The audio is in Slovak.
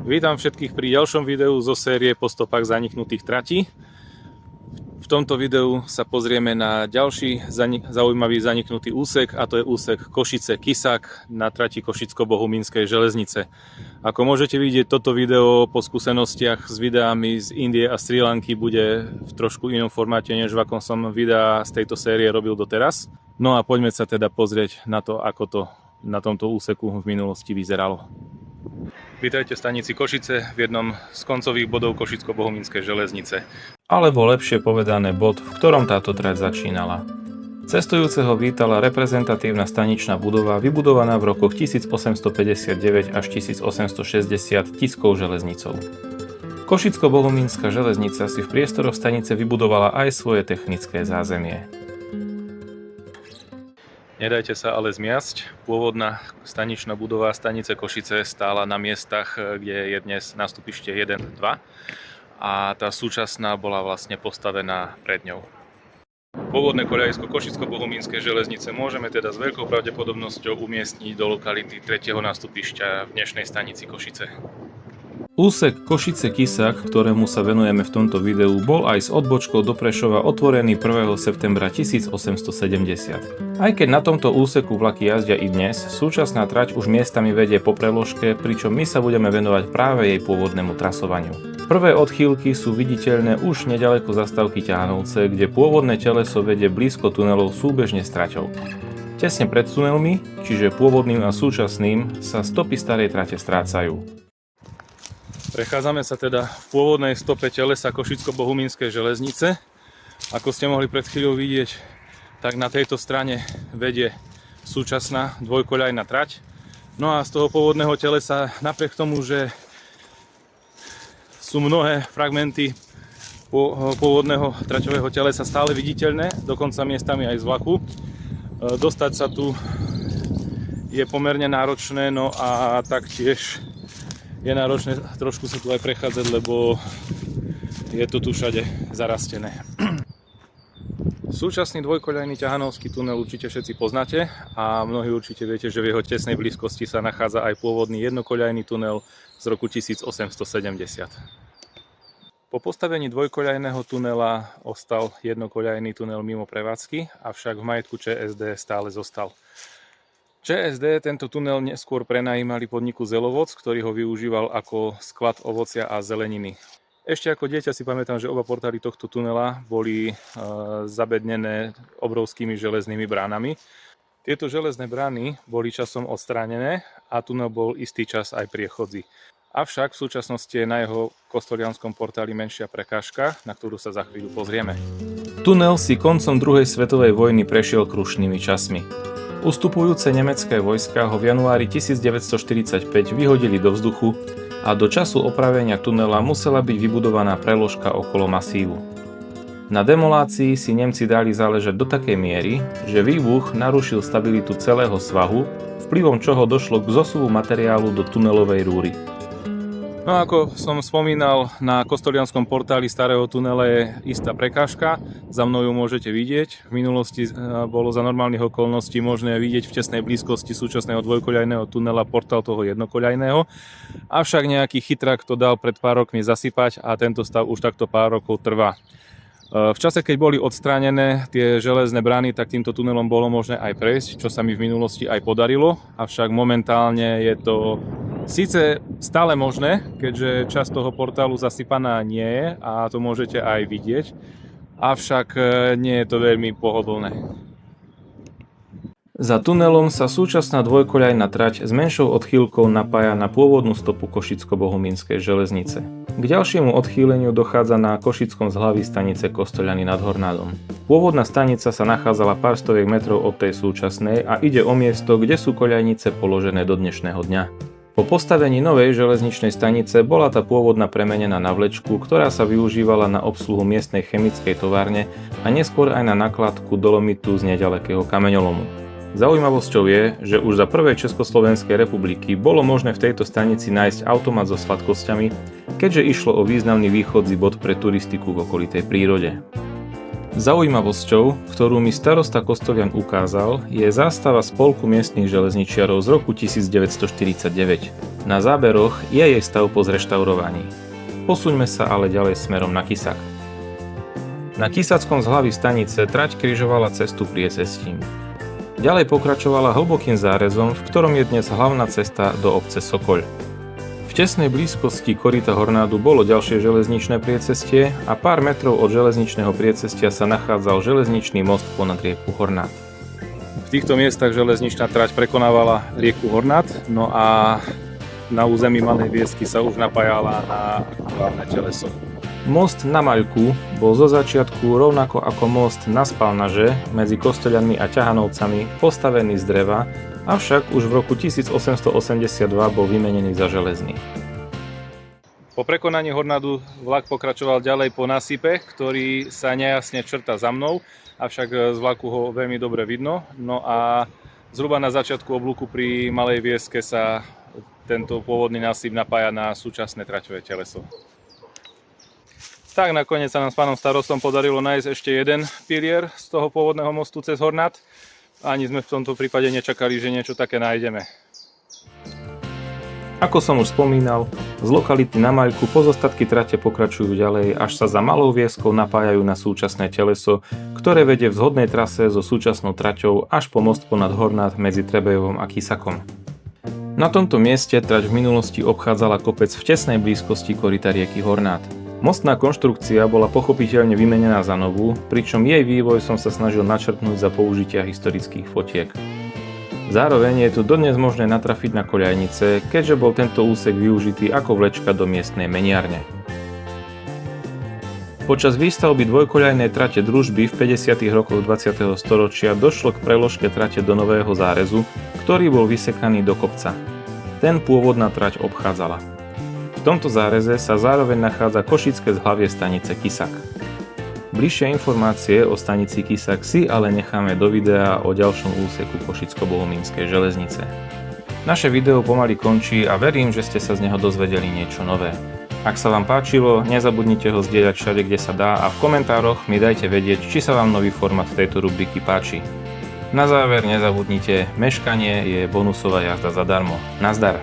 Vítam všetkých pri ďalšom videu zo série Po stopách zaniknutých tratí. V tomto videu sa pozrieme na ďalší zaujímavý zaniknutý úsek, a to je úsek Košice-Kisák na trati Košicko-Bohumínskej železnice. Ako môžete vidieť, toto video po skúsenostiach s videami z Indie a Srí Lanky bude v trošku inom formáte, než v akom som videá z tejto série robil doteraz. No a poďme sa teda pozrieť na to, ako to na tomto úseku v minulosti vyzeralo. Vítajte v stanici Košice, v jednom z koncových bodov Košicko-Bohumínskej železnice. Alebo lepšie povedané bod, v ktorom táto trať začínala. Cestujúceho vítala reprezentatívna staničná budova vybudovaná v rokoch 1859 až 1860 Tiskou železnicou. Košicko-Bohumínska železnica si v priestoroch stanice vybudovala aj svoje technické zázemie. Nedajte sa ale zmiasť, pôvodná staničná budova stanice Košice stála na miestach, kde je dnes nástupište 1, 2 a tá súčasná bola vlastne postavená pred ňou. Pôvodné koľajisko Košicko-Bohumínskej železnice môžeme teda s veľkou pravdepodobnosťou umiestniť do lokality 3. nástupišťa v dnešnej stanici Košice. Úsek Košice-Kisák, ktorému sa venujeme v tomto videu, bol aj s odbočkou do Prešova otvorený 1. septembra 1870. Aj keď na tomto úseku vlaky jazdia i dnes, súčasná trať už miestami vedie po preložke, pričom my sa budeme venovať práve jej pôvodnému trasovaniu. Prvé odchýlky sú viditeľné už nedaleko zastávky Ťahanovce, kde pôvodné teleso vedie blízko tunelov súbežne s traťou. Tesne pred tunelmi, čiže pôvodným a súčasným, sa stopy starej trate strácajú. Prechádzame sa teda v pôvodnej stope telesa Košicko-Bohumínskej železnice. Ako ste mohli pred chvíľou vidieť, tak na tejto strane vedie súčasná dvojkoľajná trať. No a z toho pôvodného telesa, napriek tomu, že sú mnohé fragmenty pôvodného traťového telesa stále viditeľné, dokonca miestami aj z vlaku, dostať sa tu je pomerne náročné, no a taktiež je náročné trošku sa tu aj prechádzať, lebo je to tu všade zarastené. Súčasný dvojkoľajný ťahanovský tunel určite všetci poznáte a mnohí určite viete, že v jeho tesnej blízkosti sa nachádza aj pôvodný jednokoľajný tunel z roku 1870. Po postavení dvojkoľajného tunela ostal jednokoľajný tunel mimo prevádzky, avšak v majetku ČSD stále zostal. ČSD tento tunel neskôr prenajímali podniku Zelovoc, ktorý ho využíval ako sklad ovocia a zeleniny. Ešte ako dieťa si pamätám, že oba portály tohto tunela boli zabednené obrovskými železnými bránami. Tieto železné brány boli časom odstránené a tunel bol istý čas aj priechodzí. Avšak v súčasnosti je na jeho kostolianskom portáli menšia prekážka, na ktorú sa za chvíľu pozrieme. Tunel si koncom druhej svetovej vojny prešiel krušnými časmi. Ustupujúce nemecké vojská ho v januári 1945 vyhodili do vzduchu a do času opravenia tunela musela byť vybudovaná preložka okolo masívu. Na demolácii si Nemci dali záležať do takej miery, že výbuch narušil stabilitu celého svahu, vplyvom čoho došlo k zosuvu materiálu do tunelovej rúry. No ako som spomínal, na kostolianskom portáli starého tunela je istá prekážka, za mnou ju môžete vidieť. V minulosti bolo za normálnych okolností možné vidieť v tesnej blízkosti súčasného dvojkoľajného tunela portál toho jednokoľajného. Avšak nejaký chytrák to dal pred pár rokmi zasypať a tento stav už takto pár rokov trvá. V čase, keď boli odstránené tie železné brány, tak týmto tunelom bolo možné aj prejsť, čo sa mi v minulosti aj podarilo, avšak momentálne je to síce stále možné, keďže časť toho portálu zasypaná nie je a to môžete aj vidieť, avšak nie je to veľmi pohodlné. Za tunelom sa súčasná dvojkoľajná trať s menšou odchýlkou napája na pôvodnú stopu Košicko-Bohumínskej železnice. K ďalšiemu odchýleniu dochádza na Košickom zhlaví stanice Kostoľany nad Hornádom. Pôvodná stanica sa nachádzala pár stoviek metrov od tej súčasnej a ide o miesto, kde sú koľajnice položené do dnešného dňa. Po postavení novej železničnej stanice bola tá pôvodná premenená na vlečku, ktorá sa využívala na obsluhu miestnej chemickej továrne a neskôr aj na nakladku dolomitu z nedalekého kameňolomu. Zaujímavosťou je, že už za prvej Československej republiky bolo možné v tejto stanici nájsť automat so sladkosťami, keďže išlo o významný východzí bod pre turistiku v okolitej prírode. Zaujímavosťou, ktorú mi starosta Kostolian ukázal, je zástava spolku miestnych železničiarov z roku 1949. Na záberoch je jej stav po zreštaurovaní. Posuňme sa ale ďalej smerom na Kisak. Na Kisackom zhlaví stanice trať križovala cestu priecestím. Ďalej pokračovala hlbokým zárezom, v ktorom je dnes hlavná cesta do obce Sokoľ. V tesnej blízkosti koryta Hornádu bolo ďalšie železničné priecestie a pár metrov od železničného priecestia sa nachádzal železničný most ponad rieku Hornád. V týchto miestach železničná trať prekonávala rieku Hornád, no a na území Malej Viesky sa už napájala na hlavné teleso. Most na Maľku bol zo začiatku rovnako ako most na Spalnaže medzi Kostolianmi a Ťahanovcami postavený z dreva, avšak už v roku 1882 bol vymenený za železný. Po prekonaní Hornádu vlak pokračoval ďalej po nasype, ktorý sa nejasne črta za mnou, avšak z vlaku ho veľmi dobre vidno. No a zhruba na začiatku oblúku pri Malej Vieske sa tento pôvodný nasyp napája na súčasné traťové teleso. Tak nakoniec sa nám s pánom starostom podarilo nájsť ešte jeden pilier z toho pôvodného mostu cez Hornád. Ani sme v tomto prípade nečakali, že niečo také nájdeme. Ako som už spomínal, z lokality na Maľku pozostatky trate pokračujú ďalej, až sa za Malou Vieskou napájajú na súčasné teleso, ktoré vedie v zhodnej trase so súčasnou traťou až po most ponad Hornád medzi Trebejovom a Kisakom. Na tomto mieste trať v minulosti obchádzala kopec v tesnej blízkosti koryta rieky Hornád. Mostná konštrukcia bola pochopiteľne vymenená za novú, pričom jej vývoj som sa snažil načrtnúť za použitia historických fotiek. Zároveň je tu dodnes možné natrafiť na koľajnice, keďže bol tento úsek využitý ako vlečka do miestnej meniarne. Počas výstavby dvojkoľajnej trate Družby v 50. rokoch 20. storočia došlo k preložke trate do nového zárezu, ktorý bol vysekaný do kopca. Ten pôvodná trať obchádzala. V tomto záreze sa zároveň nachádza košické zhlavie stanice Kisak. Bližšie informácie o stanici Kisak si ale necháme do videa o ďalšom úseku Košicko-Bohumínskej železnice. Naše video pomaly končí a verím, že ste sa z neho dozvedeli niečo nové. Ak sa vám páčilo, nezabudnite ho zdieľať všade, kde sa dá a v komentároch mi dajte vedieť, či sa vám nový formát tejto rubriky páči. Na záver nezabudnite, meškanie je bonusová jazda zadarmo. Nazdar!